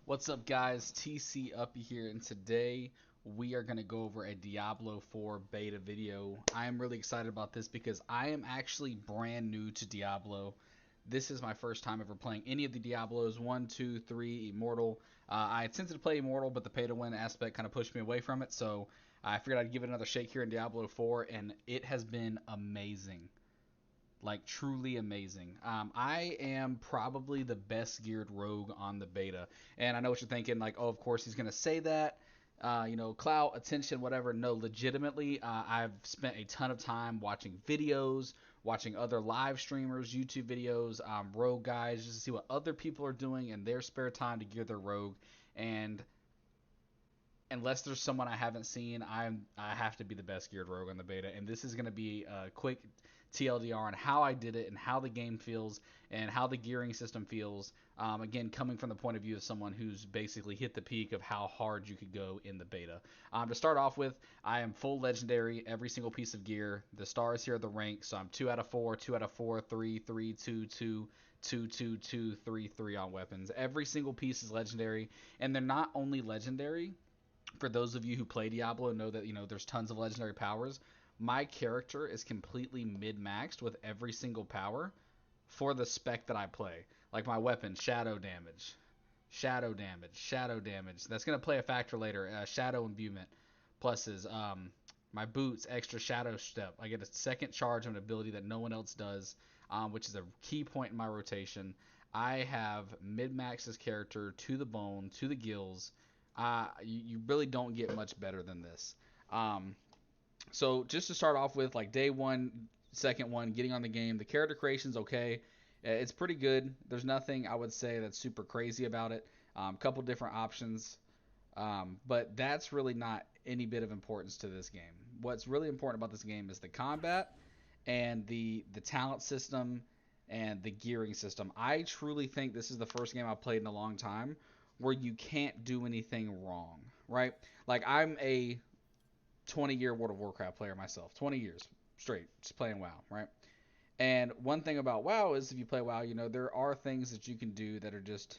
What's up, guys? TC Uppy here, and today we are going to go over a Diablo 4 beta video. I am really excited about this because I am actually brand new to Diablo. This is my first time ever playing any of the Diablos 1, 2, 3, Immortal. I attempted to play Immortal, but the pay to win aspect kind of pushed me away from it, so I figured I'd give it another shake here in Diablo 4, and it has been amazing. Like, truly amazing. I am probably the best geared rogue on the beta, and I know what you're thinking, like, oh, of course he's gonna say that, clout, attention, whatever. No, legitimately, I've spent a ton of time watching videos, watching other live streamers, YouTube videos, rogue guys, just to see what other people are doing in their spare time to gear their rogue. And unless there's someone I haven't seen, I have to be the best geared rogue on the beta, and this is going to be a quick TLDR on how I did it and how the game feels and how the gearing system feels. Again, coming from the point of view of someone who's basically hit the peak of how hard you could go in the beta. To start off with, I am full legendary, every single piece of gear. The stars here are the rank, so I'm 2 out of 4, 2 out of 4, 3, 3, 2, 2. 2, 2, 2, 3, 3 on weapons. Every single piece is legendary, and they're not only legendary, for those of you who play Diablo know that there's tons of legendary powers. My character is completely mid-maxed with every single power for the spec that I play. Like my weapon, shadow damage, shadow damage, shadow damage. That's gonna play a factor later. Shadow imbuement pluses. My boots, extra shadow step. I get a second charge of an ability that no one else does, which is a key point in my rotation. I have mid-max's character to the bone, to the gills. You really don't get much better than this. Um, so just to start off with, like day one, second one, getting on the game, the character creation's okay. It's pretty good. There's nothing I would say that's super crazy about it. Couple different options, but that's really not any bit of importance to this game. What's really important about this game is the combat and the talent system and the gearing system. I truly think this is the first game I've played in a long time where you can't do anything wrong, right? Like, I'm a 20-year World of Warcraft player myself, 20 years straight, just playing WoW, right? And one thing about WoW is if you play WoW, there are things that you can do that are just,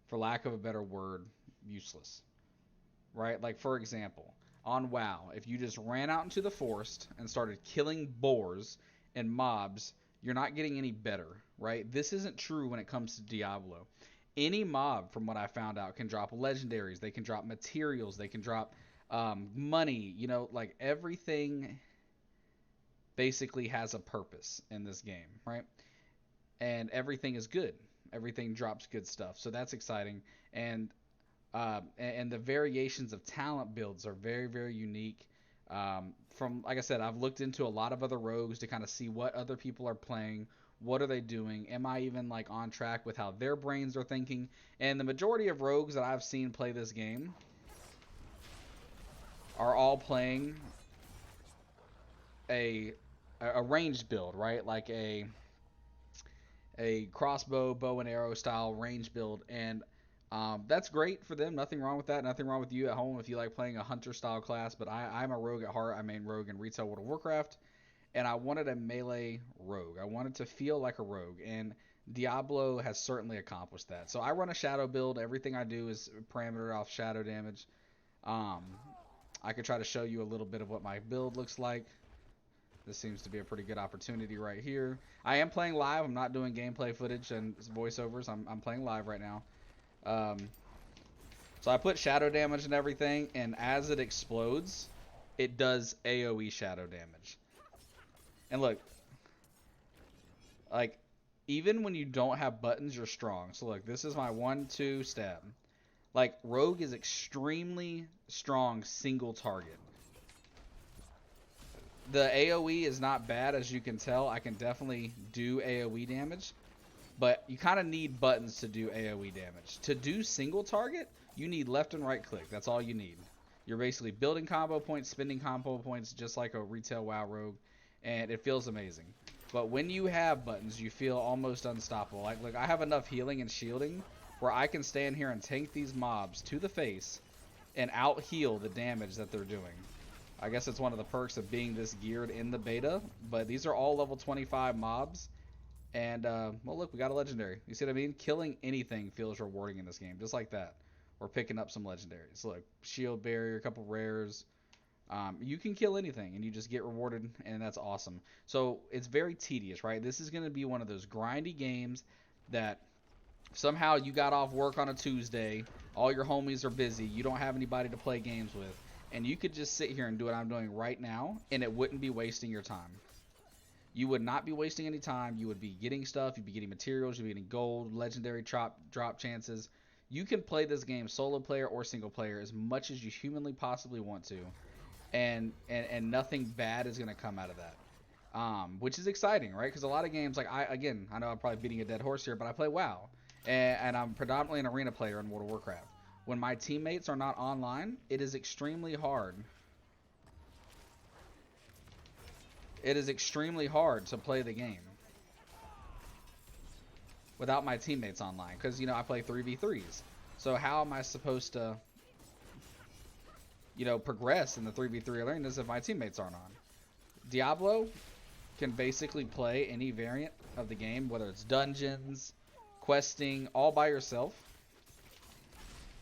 for lack of a better word, useless, right? Like, for example, on WoW, if you just ran out into the forest and started killing boars and mobs, you're not getting any better, right? This isn't true when it comes to Diablo. Any mob, from what I found out, can drop legendaries, they can drop materials, they can drop money, like everything basically has a purpose in this game, right? And everything is good. Everything drops good stuff, so that's exciting. And the variations of talent builds are very, very unique. From, like I said, I've looked into a lot of other rogues to kind of see what other people are playing, what are they doing, am I even like on track with how their brains are thinking. And the majority of rogues that I've seen play this game are all playing a a ranged build, right? Like a crossbow, bow and arrow style range build, and that's great for them. Nothing wrong with that. Nothing wrong with you at home if you like playing a hunter style class. But I'm a rogue at heart. I main rogue in retail World of Warcraft, and I wanted a melee rogue. I wanted to feel like a rogue, and Diablo has certainly accomplished that. So I run a shadow build. Everything I do is parameter off shadow damage. Um, I could try to show you a little bit of what my build looks like. This seems to be a pretty good opportunity right here. I am playing live. I'm not doing gameplay footage and voiceovers. I'm playing live right now. Um, so I put shadow damage and everything, and as it explodes, it does AoE shadow damage. And look, like, even when you don't have buttons, you're strong. So look, this is my 1-2 stab. Like, rogue is extremely strong single target. The AoE is not bad, as you can tell. I can definitely do AoE damage, but you kind of need buttons to do AoE damage. To do single target, you need left and right click. That's all you need. You're basically building combo points, spending combo points, just like a retail WoW rogue, and it feels amazing. But when you have buttons, you feel almost unstoppable. Like, look, I have enough healing and shielding where I can stand here and tank these mobs to the face and out heal the damage that they're doing. I guess it's one of the perks of being this geared in the beta, but these are all level 25 mobs, And well, look, we got a legendary. You see what I mean? Killing anything feels rewarding in this game, just like that. We're picking up some legendaries. Look, shield barrier, a couple rares. You can kill anything, and you just get rewarded, and that's awesome. So it's very tedious, right? This is going to be one of those grindy games that somehow you got off work on a Tuesday, all your homies are busy, you don't have anybody to play games with, and you could just sit here and do what I'm doing right now, and it wouldn't be wasting your time. You would not be wasting any time. You would be getting stuff. You'd be getting materials. You'd be getting gold, legendary drop chances. You can play this game solo player or single player as much as you humanly possibly want to, and nothing bad is going to come out of that. Which is exciting, right? Because a lot of games, like I know I'm probably beating a dead horse here, but I play WoW, and I'm predominantly an arena player in World of Warcraft. When my teammates are not online, it is extremely hard. It is extremely hard to play the game without my teammates online, because I play 3v3s. So how am I supposed to progress in the 3v3 arenas if my teammates aren't on? Diablo can basically play any variant of the game, whether it's dungeons, questing, all by yourself,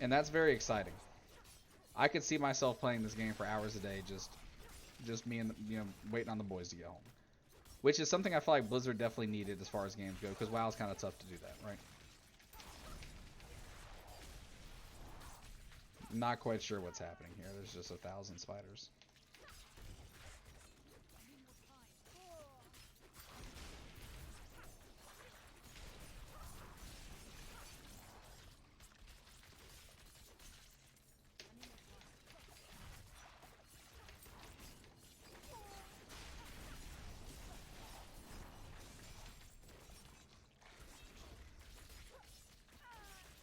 and that's very exciting. I could see myself playing this game for hours a day, just me and waiting on the boys to get home, which is something I feel like Blizzard definitely needed as far as games go, because WoW's kind of tough to do that, right? Not quite sure what's happening here. There's just 1,000 spiders.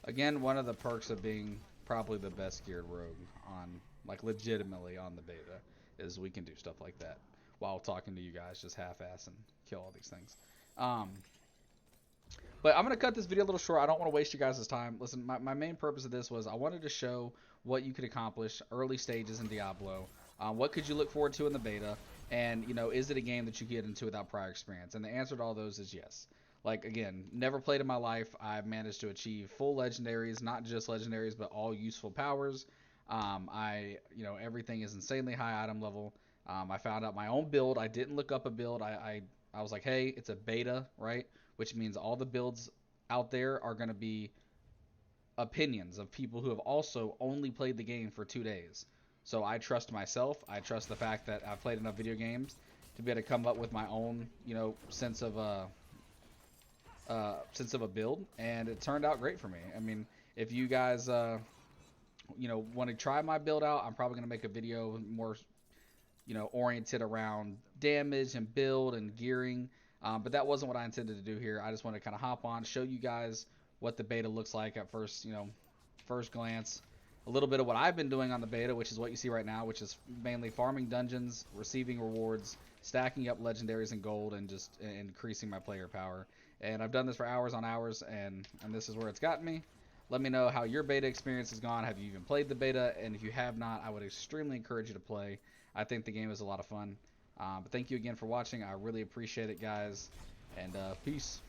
Again, one of the perks of being probably the best geared rogue on, like, legitimately on the beta, is we can do stuff like that while talking to you guys, just half-ass and kill all these things. Um, but I'm going to cut this video a little short. I don't want to waste you guys' time. Listen, my main purpose of this was I wanted to show what you could accomplish early stages in Diablo. What could you look forward to in the beta? And, is it a game that you get into without prior experience? And the answer to all those is yes. Like, again, never played in my life. I've managed to achieve full legendaries, not just legendaries, but all useful powers. Everything is insanely high item level. I found out my own build. I didn't look up a build. I was like, hey, it's a beta, right? Which means all the builds out there are going to be opinions of people who have also only played the game for 2 days. So I trust myself. I trust the fact that I've played enough video games to be able to come up with my own, sense of a build, and it turned out great for me. I mean, if you guys, want to try my build out, I'm probably gonna make a video more, oriented around damage and build and gearing. But that wasn't what I intended to do here. I just want to kind of hop on, show you guys what the beta looks like at first, first glance. A little bit of what I've been doing on the beta, which is what you see right now, which is mainly farming dungeons, receiving rewards, stacking up legendaries and gold, and just increasing my player power. And I've done this for hours on hours, and this is where it's gotten me. Let me know how your beta experience has gone. Have you even played the beta? And if you have not, I would extremely encourage you to play. I think the game is a lot of fun. But thank you again for watching. I really appreciate it, guys. And peace.